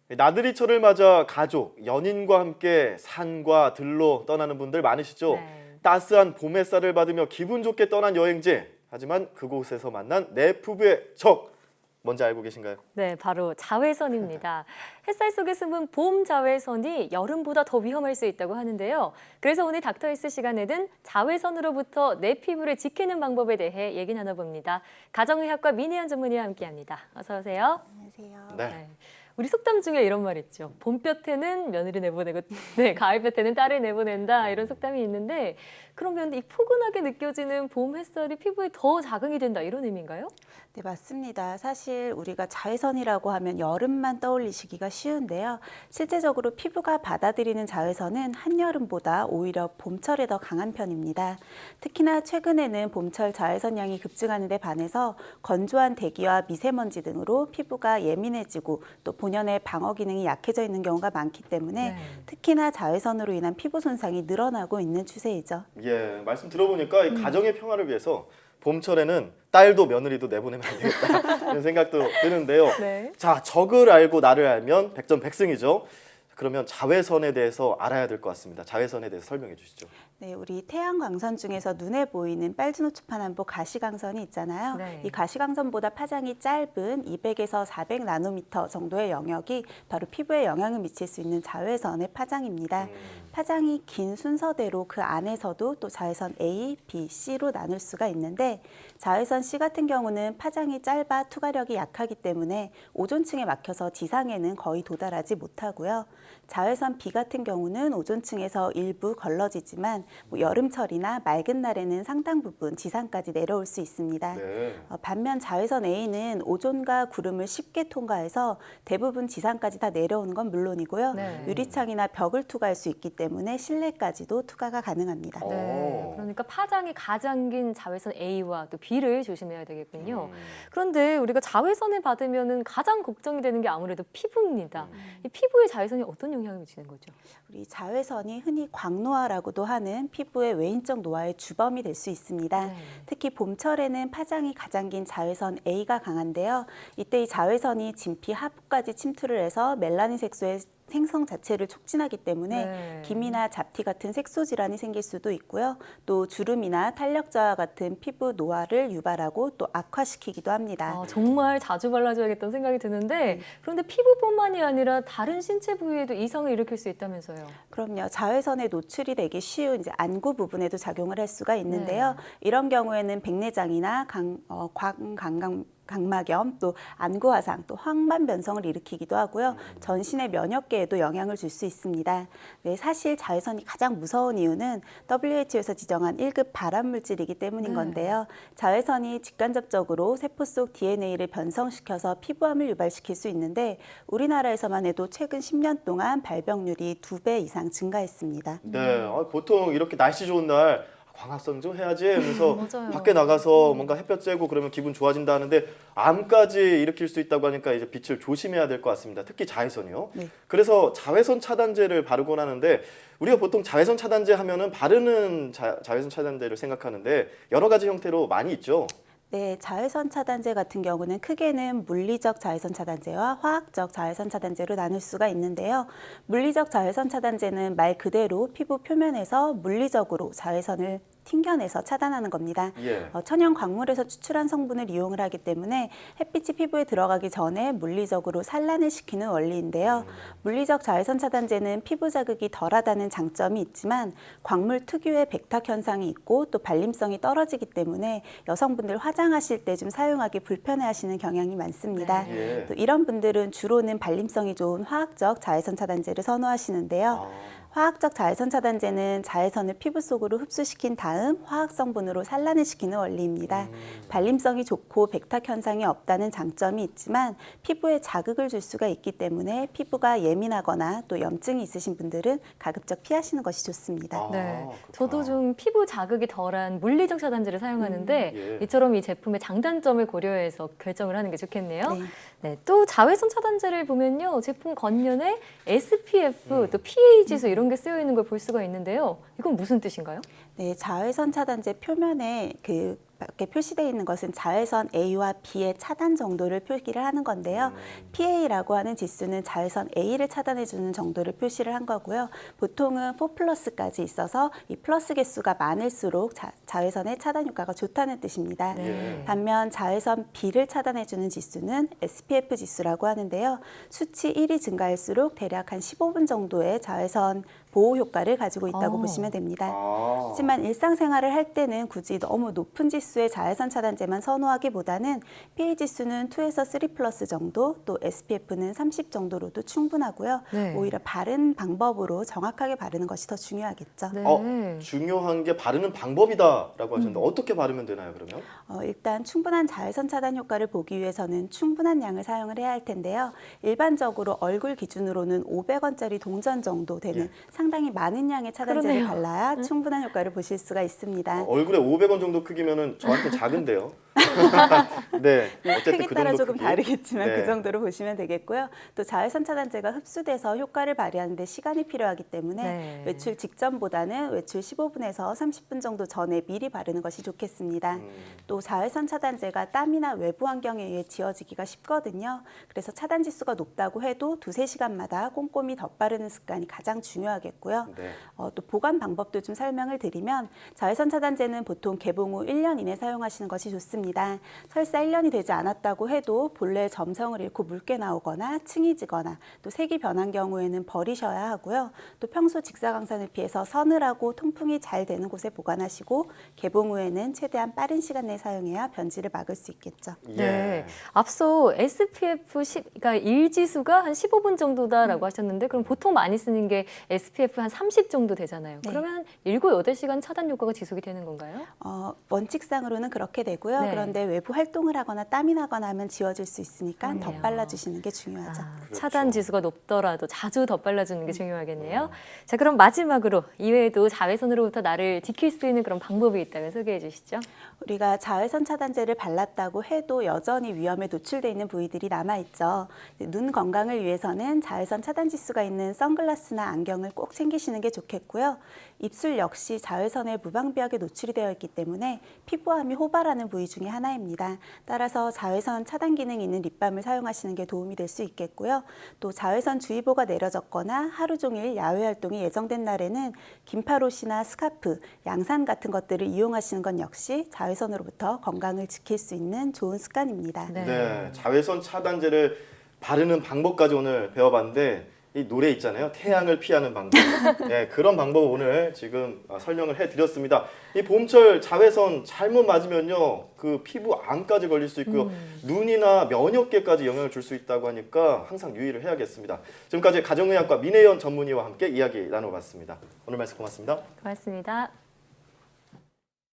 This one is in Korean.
나들이철을 맞아 가족, 연인과 함께 산과 들로 떠나는 분들 많으시죠? 네. 따스한 봄 햇살을 받으며 기분 좋게 떠난 여행지. 하지만 그곳에서 만난 내 부부의 적. 뭔지 알고 계신가요? 네, 바로 자외선입니다. 햇살 속에 숨은 봄 자외선이 여름보다 더 위험할 수 있다고 하는데요. 그래서 오늘 닥터힐스 시간에는 자외선으로부터 내 피부를 지키는 방법에 대해 얘기 나눠봅니다. 가정의학과 민혜연 전문의와 함께합니다. 어서 오세요. 안녕하세요. 네. 우리 속담 중에 이런 말 있죠. 봄볕에는 며느리 내보내고 네, 가을볕에는 딸을 내보낸다 이런 속담이 있는데 그러면 이 포근하게 느껴지는 봄 햇살이 피부에 더 자극이 된다 이런 의미인가요? 네, 맞습니다. 사실 우리가 자외선이라고 하면 여름만 떠올리시기가 쉬운데요. 실제적으로 피부가 받아들이는 자외선은 한여름보다 오히려 봄철에 더 강한 편입니다. 특히나 최근에는 봄철 자외선량이 급증하는 데 반해서 건조한 대기와 미세먼지 등으로 피부가 예민해지고 또 본연의 방어 기능이 약해져 있는 경우가 많기 때문에 네. 특히나 자외선으로 인한 피부 손상이 늘어나고 있는 추세이죠. 예, 말씀 들어보니까 이 가정의 평화를 위해서 봄철에는 딸도 며느리도 내보내면 안 되겠다 이런 생각도 드는데요. 네. 자, 적을 알고 나를 알면 백전백승이죠. 그러면 자외선에 대해서 알아야 될 것 같습니다. 자외선에 대해서 설명해 주시죠. 네, 우리 태양 광선 중에서 눈에 보이는 빨주노초파남보 가시광선이 있잖아요. 네. 이 가시광선보다 파장이 짧은 200에서 400 나노미터 정도의 영역이 바로 피부에 영향을 미칠 수 있는 자외선의 파장입니다. 파장이 긴 순서대로 그 안에서도 또 자외선 A, B, C로 나눌 수가 있는데 자외선 C 같은 경우는 파장이 짧아 투과력이 약하기 때문에 오존층에 막혀서 지상에는 거의 도달하지 못하고요. 자외선 B 같은 경우는 오존층에서 일부 걸러지지만 여름철이나 맑은 날에는 상당 부분 지상까지 내려올 수 있습니다. 네. 반면 자외선 A는 오존과 구름을 쉽게 통과해서 대부분 지상까지 다 내려오는 건 물론이고요. 네. 유리창이나 벽을 투과할 수 있기 때문에 실내까지도 투과가 가능합니다. 네, 오. 그러니까 파장이 가장 긴 자외선 A와 또 B를 조심해야 되겠군요. 그런데 우리가 자외선을 받으면 가장 걱정이 되는 게 아무래도 피부입니다. 이 피부에 자외선이 어떤 영향을 미치는 거죠? 우리 자외선이 흔히 광노화라고도 하는 피부의 외인적 노화의 주범이 될 수 있습니다. 네. 특히 봄철에는 파장이 가장 긴 자외선 A가 강한데요. 이때 이 자외선이 진피 하부까지 침투를 해서 멜라닌 색소의 생성 자체를 촉진하기 때문에 네. 기미나 잡티 같은 색소 질환이 생길 수도 있고요. 또 주름이나 탄력 저하 같은 피부 노화를 유발하고 또 악화시키기도 합니다. 아, 정말 자주 발라줘야겠다는 생각이 드는데 그런데 피부뿐만이 아니라 다른 신체 부위에도 이상을 일으킬 수 있다면서요? 그럼요. 자외선에 노출이 되기 쉬운 이제 안구 부분에도 작용을 할 수가 있는데요. 이런 경우에는 백내장이나 각막염, 또 안구 화상, 또 황반 변성을 일으키기도 하고요. 전신의 면역계에도 영향을 줄 수 있습니다. 네, 사실 자외선이 가장 무서운 이유는 WHO에서 지정한 1급 발암 물질이기 때문인 건데요. 자외선이 직간접적으로 세포 속 DNA를 변성시켜서 피부암을 유발시킬 수 있는데 우리나라에서만 해도 최근 10년 동안 발병률이 2배 이상 증가했습니다. 네, 보통 이렇게 날씨 좋은 날 광합성 좀 해야지 하면서 맞아요. 밖에 나가서 뭔가 햇볕 쬐고 그러면 기분 좋아진다 하는데 암까지 일으킬 수 있다고 하니까 이제 빛을 조심해야 될 것 같습니다. 특히 자외선이요. 네. 그래서 자외선 차단제를 바르곤 하는데 우리가 보통 자외선 차단제 하면은 바르는 자외선 차단제를 생각하는데 여러 가지 형태로 많이 있죠. 네, 자외선 차단제 같은 경우는 크게는 물리적 자외선 차단제와 화학적 자외선 차단제로 나눌 수가 있는데요. 물리적 자외선 차단제는 말 그대로 피부 표면에서 물리적으로 자외선을 튕겨내서 차단하는 겁니다. 예. 천연 광물에서 추출한 성분을 이용을 하기 때문에 햇빛이 피부에 들어가기 전에 물리적으로 산란을 시키는 원리인데요. 물리적 자외선 차단제는 피부 자극이 덜하다는 장점이 있지만 광물 특유의 백탁 현상이 있고 또 발림성이 떨어지기 때문에 여성분들 화장하실 때 좀 사용하기 불편해하시는 경향이 많습니다. 네. 예. 또 이런 분들은 주로는 발림성이 좋은 화학적 자외선 차단제를 선호하시는데요. 아. 화학적 자외선 차단제는 자외선을 피부 속으로 흡수시킨 다음 화학 성분으로 산란을 시키는 원리입니다. 발림성이 좋고 백탁 현상이 없다는 장점이 있지만 피부에 자극을 줄 수가 있기 때문에 피부가 예민하거나 또 염증이 있으신 분들은 가급적 피하시는 것이 좋습니다. 아, 네, 그렇구나. 저도 좀 피부 자극이 덜한 물리적 차단제를 사용하는데 예. 이처럼 이 제품의 장단점을 고려해서 결정을 하는 게 좋겠네요. 네. 네, 또 자외선 차단제를 보면요, 제품 겉면에 SPF, 또 PA 지수 이런 게 쓰여 있는 걸 볼 수가 있는데요. 이건 무슨 뜻인가요? 네, 자외선 차단제 표면에 그 이렇게 표시되어 있는 것은 자외선 A와 B의 차단 정도를 표기를 하는 건데요. PA라고 하는 지수는 자외선 A를 차단해주는 정도를 표시를 한 거고요. 보통은 4+까지 있어서 이 플러스 개수가 많을수록 자외선의 차단 효과가 좋다는 뜻입니다. 네. 반면 자외선 B를 차단해주는 지수는 SPF 지수라고 하는데요. 수치 1이 증가할수록 대략 한 15분 정도의 자외선 보호 효과를 가지고 있다고 보시면 됩니다. 하지만 일상생활을 할 때는 굳이 너무 높은 지수의 자외선 차단제만 선호하기보다는 PA 지수는 2에서 3+ 정도, 또 SPF는 30 정도로도 충분하고요. 네. 오히려 바른 방법으로 정확하게 바르는 것이 더 중요하겠죠. 네. 중요한 게 바르는 방법이다라고 하셨는데 어떻게 바르면 되나요, 그러면? 일단 충분한 자외선 차단 효과를 보기 위해서는 충분한 양을 사용을 해야 할 텐데요. 일반적으로 얼굴 기준으로는 500원짜리 동전 정도 되는 상당히 많은 양의 차단제를 그러네요. 발라야 충분한 효과를 보실 수가 있습니다. 얼굴에 500원 정도 크기면은 저한테 작은데요. 네, 어쨌든 크기 그 따라 정도 조금 크기. 다르겠지만 네. 그 정도로 보시면 되겠고요. 또 자외선 차단제가 흡수돼서 효과를 발휘하는 데 시간이 필요하기 때문에 네. 외출 직전보다는 외출 15분에서 30분 정도 전에 미리 바르는 것이 좋겠습니다. 또 자외선 차단제가 땀이나 외부 환경에 의해 지워지기가 쉽거든요. 그래서 차단 지수가 높다고 해도 2~3시간마다 꼼꼼히 덧바르는 습관이 가장 중요하겠고요. 네. 또 보관 방법도 좀 설명을 드리면 자외선 차단제는 보통 개봉 후 1년 이내 사용하시는 것이 좋습니다. 설사 1년이 되지 않았다고 해도 본래의 점성을 잃고 묽게 나오거나 층이 지거나 또 색이 변한 경우에는 버리셔야 하고요. 또 평소 직사광선을 피해서 서늘하고 통풍이 잘 되는 곳에 보관하시고 개봉 후에는 최대한 빠른 시간 내에 사용해야 변질을 막을 수 있겠죠. 네. 앞서 SPF 그러니까 일지수가 한 15분 정도다라고 하셨는데 그럼 보통 많이 쓰는 게 SPF 한 30 정도 되잖아요. 네. 그러면 7~8시간 차단 효과가 지속이 되는 건가요? 원칙상으로는 그렇게 되고요. 네. 그런데 외부 활동을 하거나 땀이 나거나 하면 지워질 수 있으니까 그러네요. 덧발라주시는 게 중요하죠. 그렇죠. 차단 지수가 높더라도 자주 덧발라주는 게 중요하겠네요. 자, 그럼 마지막으로 이외에도 자외선으로부터 나를 지킬 수 있는 그런 방법이 있다면 소개해 주시죠. 우리가 자외선 차단제를 발랐다고 해도 여전히 위험에 노출돼 있는 부위들이 남아있죠. 눈 건강을 위해서는 자외선 차단 지수가 있는 선글라스나 안경을 꼭 챙기시는 게 좋겠고요. 입술 역시 자외선의 무방비하게 노출이 되어 있기 때문에 피부암이 호발하는 부위 중에 하나입니다. 따라서 자외선 차단 기능이 있는 립밤을 사용하시는 게 도움이 될 수 있겠고요. 또 자외선 주의보가 내려졌거나 하루 종일 야외 활동이 예정된 날에는 긴팔옷이나 스카프, 양산 같은 것들을 이용하시는 건 역시 자외선으로부터 건강을 지킬 수 있는 좋은 습관입니다. 네, 자외선 차단제를 바르는 방법까지 오늘 배워봤는데 이 노래 있잖아요. 태양을 피하는 방법. 네, 그런 방법을 오늘 지금 설명을 해드렸습니다. 이 봄철 자외선 잘못 맞으면요, 그 피부 암까지 걸릴 수 있고요, 눈이나 면역계까지 영향을 줄 수 있다고 하니까 항상 유의를 해야겠습니다. 지금까지 가정의학과 민혜연 전문의와 함께 이야기 나눠봤습니다. 오늘 말씀 고맙습니다. 고맙습니다.